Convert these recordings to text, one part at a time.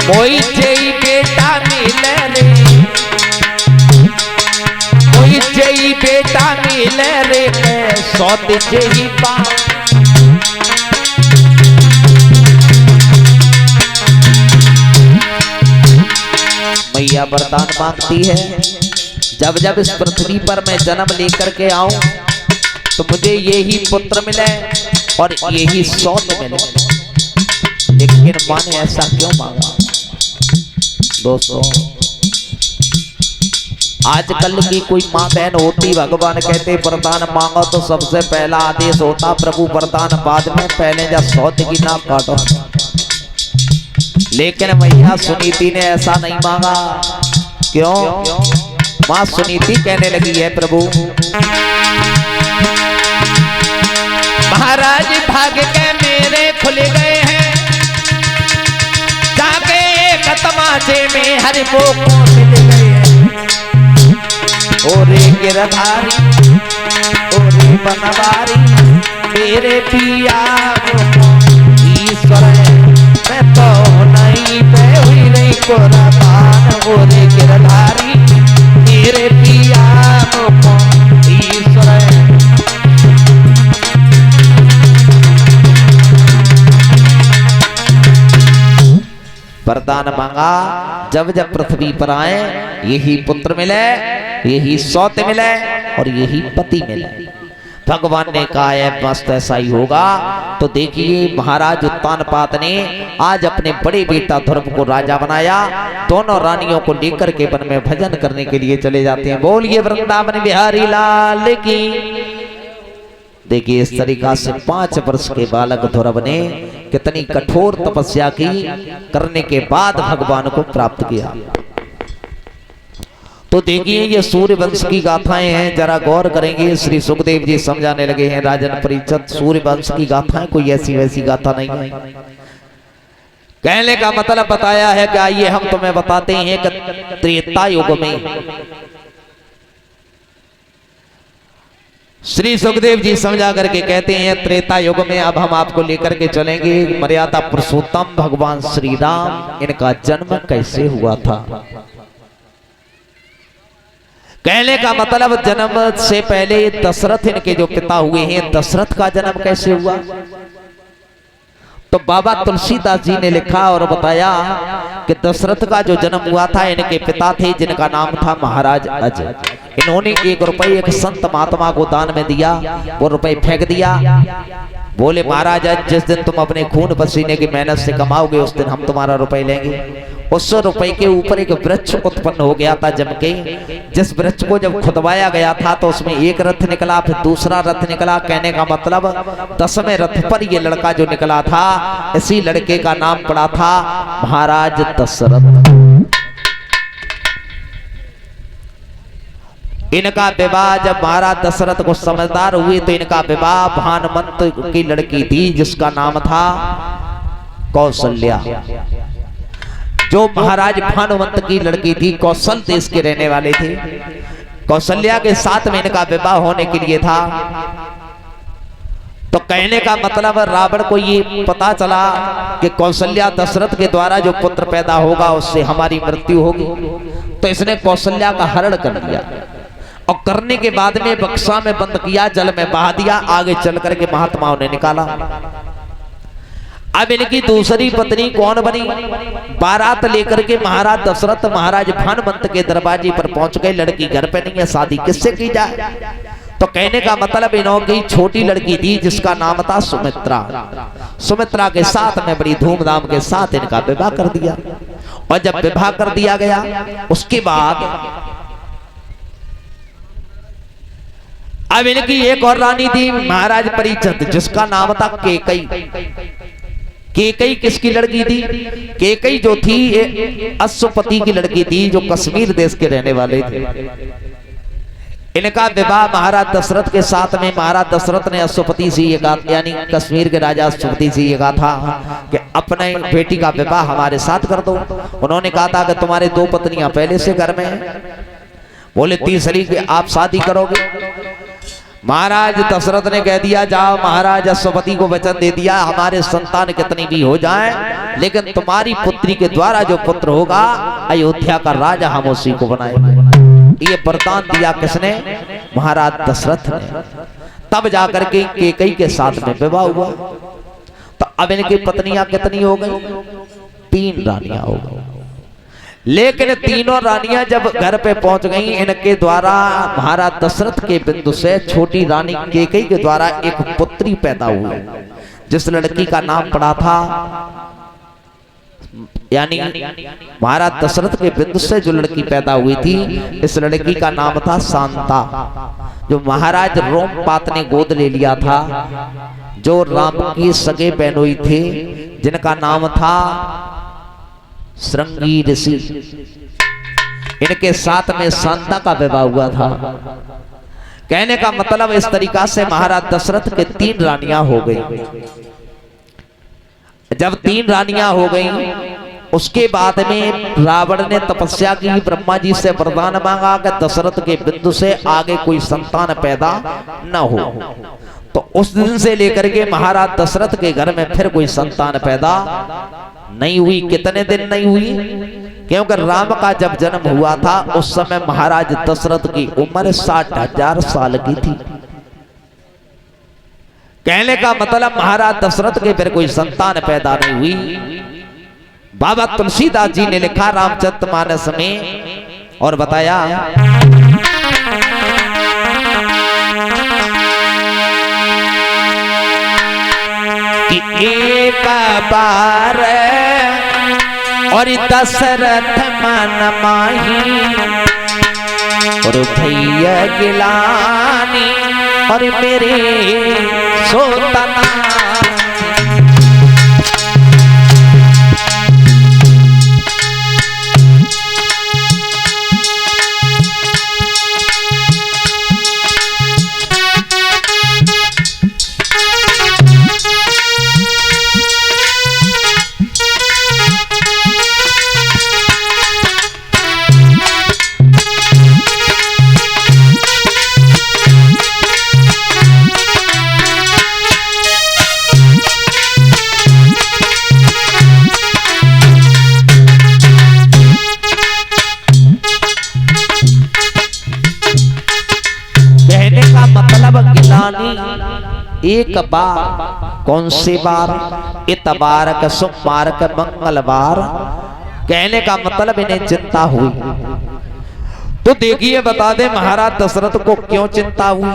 कोई जई बेटा मिले रे, कोई जई बेटा मिले रे, सौत जई पा। मैया वरदान मांगती है, जब जब इस पृथ्वी पर मैं जन्म लेकर के आऊं तो मुझे यही पुत्र मिले और यही सौत मिले। लेकिन माँ ने ऐसा क्यों मांगा? दोस्तों, आजकल की कोई माँ बहन होती, भगवान कहते वरदान मांगो तो सबसे पहला आदेश होता प्रभु वरदान बाद में, पहले जा सौत की नाक काटो। लेकिन मैया सुनीति ने ऐसा नहीं मांगा। क्यों? माँ सुनीति कहने लगी है, प्रभु महाराज भाग्य के मेरे खुल गए हैं, जाके एक तमाचे में हरि को मिल गए हैं। ओरे गिरधारी ओरे बनवारी मेरे पिया ईश्वर है, मैं तो नहीं पे हुई नहीं कुर्बान। ओरे गिरधारी मेरे पिया ईश्वर है। वरदान मांगा, जब जब पृथ्वी पर आए यही पुत्र मिले, यही सौत मिले और यही पति मिले। भगवान ने कहा है मस्त ऐसा ही होगा। तो देखिए महाराज उत्तानपाद ने आज अपने बड़े बेटा ध्रुव को राजा बनाया। दोनों रानियों को लेकर के वन में भजन करने के लिए चले जाते हैं। बोलिए वृंदावन बिहारी लाल की। देखिए इस तरीका से 5 वर्ष के बालक ध्रुव ने कितनी कठोर तपस्या की, करने के बाद भगवान को प्राप्त किया। तो देखिए ये सूर्य वंश की गाथाएं हैं, जरा गौर करेंगे। श्री सुखदेव जी समझाने लगे हैं राजन परीक्षित, सूर्य वंश की गाथाएं कोई ऐसी वैसी गाथा नहीं है। कहने का मतलब बताया है कि आइए हम तुम्हें बताते हैं कि त्रेता युग में श्री सुखदेव जी समझा करके कहते हैं त्रेता युग में अब हम आपको लेकर के चलेंगे मर्यादा पुरुषोत्तम भगवान श्री राम, इनका जन्म कैसे हुआ था। कहने का मतलब जन्म से पहले दशरथ इनके जो पिता हुए हैं, दशरथ का जन्म कैसे हुआ। तो बाबा तुलसीदास जी ने लिखा और बताया कि दशरथ का जो जन्म हुआ था, इनके पिता थे जिनका नाम था महाराज अज। इन्होंने 1 रुपये एक संत महात्मा को दान में दिया, वो रुपये फेंक दिया। बोले महाराज अज, जिस दिन तुम अपने खून पसीने की मेहनत से कमाओगे उस दिन हम तुम्हारा रुपये लेंगे। उस रुपए के ऊपर एक वृक्ष उत्पन्न हो गया था जम के। जिस वृक्ष को जब खुदवाया गया था तो उसमें एक रथ निकला, फिर दूसरा रथ निकला। कहने का मतलब 10वें रथ पर ये लड़का जो निकला था, इसी लड़के का नाम पड़ा था महाराज दशरथ। इनका विवाह जब महाराज दशरथ को समझदार हुए तो इनका विवाह भानुमंत की लड़की थी जिसका नाम था कौशल्या। जो महाराज भानुमंत की लड़की थी, कौशल देश के रहने वाले थे। कौशल्या के साथ में इनका विवाह होने के लिए था। तो कहने का मतलब रावण को ये पता चला कि कौशल्या दशरथ के द्वारा जो पुत्र पैदा होगा उससे हमारी मृत्यु होगी। तो इसने कौशल्या का हरण कर लिया और करने के बाद में बक्सा में बंद किया, जल में बहा दिया। आगे चल करके महात्माओं ने निकाला। अब इनकी दूसरी पत्नी कौन बनी? बारात लेकर के महाराज दशरथ महाराज भानुमंत के दरवाजे पर पहुंच गए। लड़की घर पे नहीं है, शादी किससे की जाए। तो कहने का मतलब इनकी छोटी लड़की थी जिसका नाम था सुमित्रा। सुमित्रा के साथ में बड़ी धूमधाम के साथ इनका विवाह कर दिया। और जब विवाह कर दिया गया उसके बाद अब इनकी एक और रानी थी महाराज परीक्षित, जिसका नाम था केकई। केकई किसकी लड़की थी? केकई जो थी अश्वपति की लड़की थी, जो कश्मीर देश के रहने वाले थे। इनका विवाह महाराज दशरथ के साथ में महाराज दशरथ ने अश्वपति से ये कहा, यानी कश्मीर के राजा अश्वपति से ये कहा था कि अपने बेटी का विवाह हमारे साथ कर दो। उन्होंने कहा था कि तुम्हारे 2 पत्नियां पहले से घर में हैं। बोले तीसरी की आप शादी करोगे। महाराज दशरथ ने कह दिया जाओ, महाराज अश्वपति को वचन दे दिया हमारे संतान कितनी भी हो जाएं, लेकिन तुम्हारी पुत्री के द्वारा जो पुत्र होगा अयोध्या का राजा हम उसी को बनाएंगे। ये वरदान दिया किसने? महाराज दशरथ ने। तब जाकर के कैकेयी के साथ में विवाह हुआ। तो अब इनकी पत्नियां कितनी हो गई? 3 रानियां हो गई। लेकिन तीनों रानियां जब घर पे पहुंच गईं, इनके द्वारा महाराज दशरथ के बिंदु से छोटी रानी कैकेयी के द्वारा एक पुत्री पैदा हुई, जिस लड़की का नाम पड़ा था, यानी महाराज दशरथ के बिंदु से जो लड़की पैदा हुई थी, इस लड़की का नाम था शांता, जो महाराज रोमपात ने गोद ले लिया था, जो राम की सगे बहनोई थे, जिनका नाम था श्रृंगी ऋषि। इनके साथ में शांता का विवाह हुआ था। कहने का मतलब इस तरीका से महाराज दशरथ के 3 रानियां हो गई। जब 3 रानियां हो गई, उसके बाद में रावण ने तपस्या की, ब्रह्मा जी से वरदान मांगा कि दशरथ के बिंदु से आगे कोई संतान पैदा न हो। तो उस दिन से लेकर के महाराज दशरथ के घर में फिर कोई संतान पैदा नहीं हुई। कितने दिन नहीं हुई? क्योंकि राम का जब जन्म हुआ था उस समय महाराज दशरथ की उम्र 60,000 साल की थी। कहने का मतलब महाराज दशरथ के फिर कोई संतान पैदा नहीं हुई। बाबा तुलसीदास जी ने लिखा रामचरितमानस में और बताया कि एक बार और दशरथ मन माही और भैया गिलानी और मेरे सोतना। एक बार, कौन से बार? इतवार का, सोमवार का, मंगलवार। कहने का मतलब इन्हें चिंता हुई। तो देखिए बता दे महाराज दशरथ को क्यों चिंता हुई।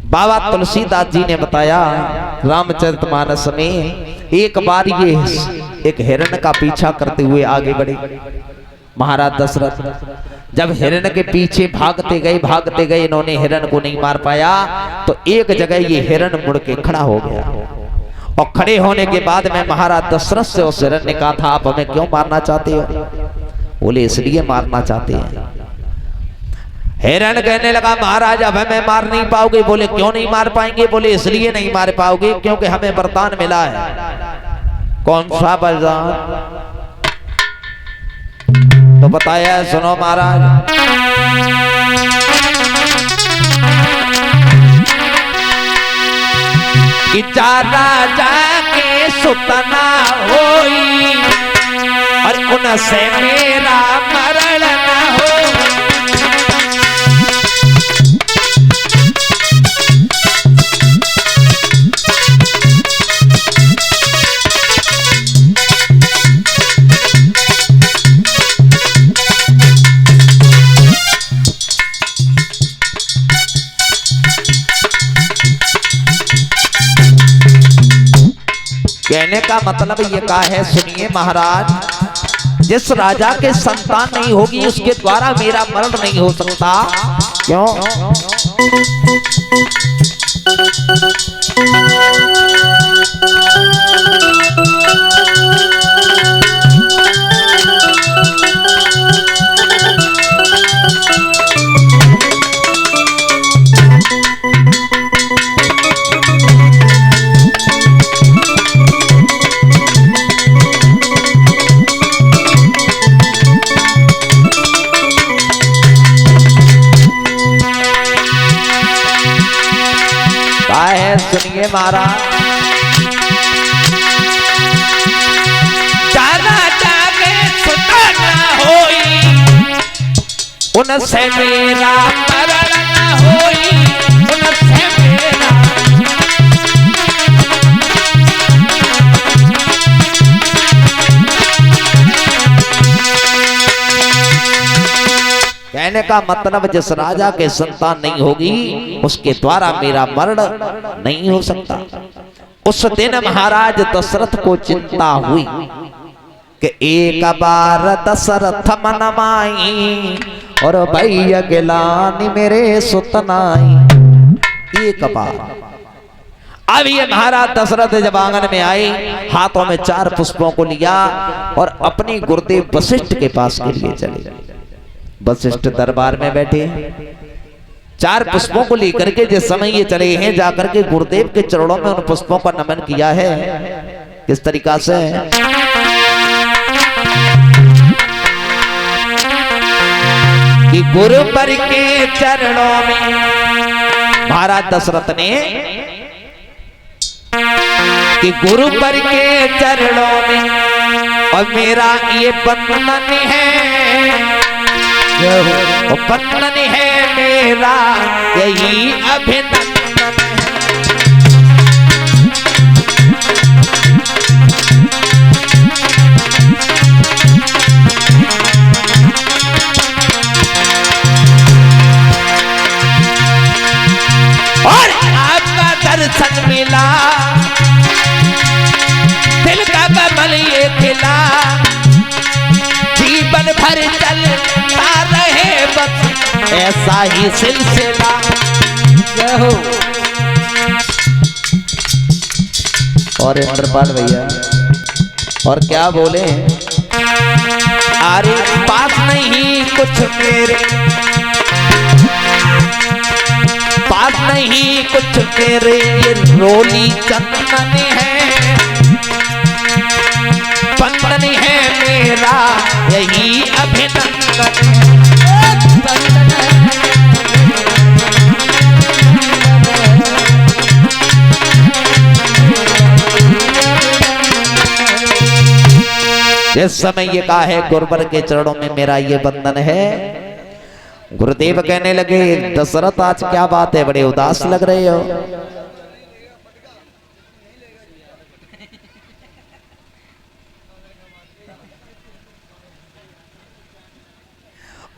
बाबा तुलसीदास जी ने बताया रामचरितमानस में, एक बार ये एक हिरण का पीछा करते हुए आगे बढ़े महाराज दशरथ। जब हिरण के पीछे भागते गए, इन्होंने हिरण को नहीं मार पाया, तो एक जगह ये हिरण मुड़ के खड़ा हो गया। और खड़े होने के बाद में महाराज दशरथ से उस हिरण ने कहा था, आप हमें क्यों मारना चाहते हो? बोले इसलिए मारना चाहते हैं। हिरण कहने लगा, महाराज अब हमें मार नहीं पाओगे। बोले क्यों नहीं मार पाएंगे? बोले इसलिए नहीं मार पाओगे क्योंकि हमें वरदान मिला है। कौन सा वरदान? तो बताया, सुनो महाराज। कि राजा के सुतना होई और उनसे मेरा मरण न हो। कहने का मतलब ये कहा है, सुनिए महाराज, जिस राजा के संतान नहीं होगी उसके द्वारा मेरा मरण नहीं हो सकता। क्यों? महाराज जाना जागे सुना होई उनसे मेरा मरण न होई उनसे मेरा। कहने का मतलब जिस राजा के संतान नहीं होगी उसके द्वारा मेरा मरण नहीं हो सकता। उस दिन महाराज दशरथ को चिंता हुई कि एक बार दशरथ मन माई और भैया गिलानी मेरे सुतनाई। एक बार अब ये महाराज दशरथ जब आंगन में आए हाथों में 4 पुष्पों को लिया और अपनी गुरुदेव वशिष्ठ के पास के लिए चले। वशिष्ठ दरबार में बैठे 4 पुष्पों को लेकर के जिस समय ये चले हैं जाकर के गुरुदेव के चरणों में उन पुष्पों का नमन किया है। किस तरीका से कि गुरु पर के चरणों में महाराज दशरथ ने कि गुरु पर के चरणों में और मेरा ये बंधन है बंधन है मेरा यही अभिनंदन और आपका दर्शन मिला दिल का कमल ये खिला जीवन भर चलता रहे बस ऐसा ही सिलसिला। और इंद्रपाल भैया और क्या बोले अरे पास नहीं कुछ मेरे पास नहीं कुछ मेरे ये रोली चंदन है बंधन है मेरा यही अभिनंदन। जिस समय ये कहा है गुरुवर के चरणों में मेरा ये बंधन है गुरुदेव कहने लगे दशरथ आज क्या बात है बड़े उदास लग रहे हो।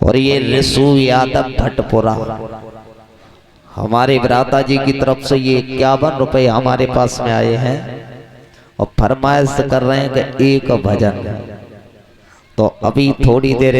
और ये ऋषु यादव भट्टपुरा हमारे भ्राता जी की तरफ से ये 51 रुपए हमारे पास में आए हैं और फरमाइश कर रहे हैं कि एक भजन। तो अभी थोड़ी देर